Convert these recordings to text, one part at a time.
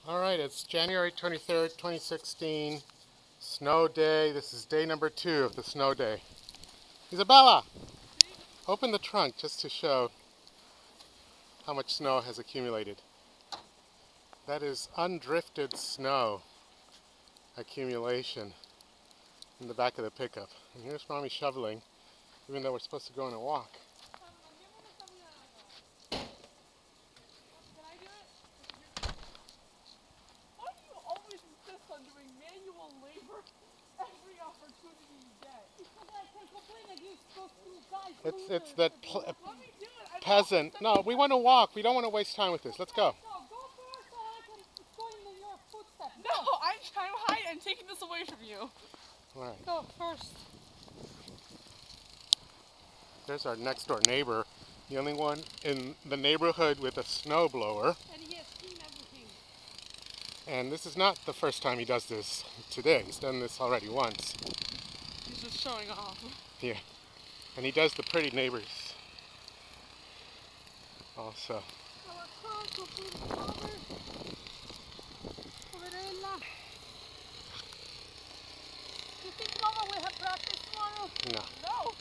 Alright, it's January 23rd, 2016, snow day. This is day number 2 of the snow day. Isabella, open the trunk just to show how much snow has accumulated. That is undrifted snow accumulation in the back of the pickup. And here's Mommy shoveling, even though we're supposed to go on a walk. On doing manual labor every opportunity you get. Because I can complain that you're supposed to guys. It's that peasant. No, we want to walk. We don't want to waste time with this. Let's go. No, go first so I can join in your footsteps. No, I'm high and taking this away from you. All right. Go first. There's our next door neighbor, the only one in the neighborhood with a snowblower. And he has seen everything. And this is not the first time he does this today. He's done this already once. He's just showing off. Yeah. And he does the pretty neighbors also. Do you think Mama will have practice tomorrow? No. No.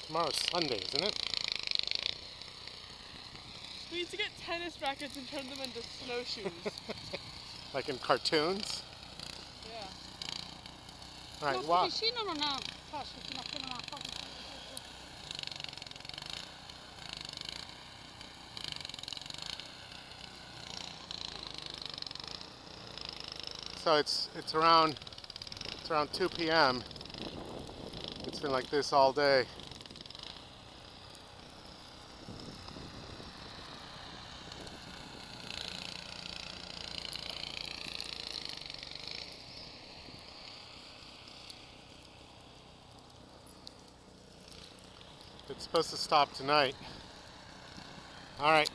Tomorrow's Sunday, isn't it? We need to get tennis rackets and turn them into snowshoes. Like in cartoons? Yeah. Alright, walk. So it's around 2 p.m. It's been like this all day. It's supposed to stop tonight. All right.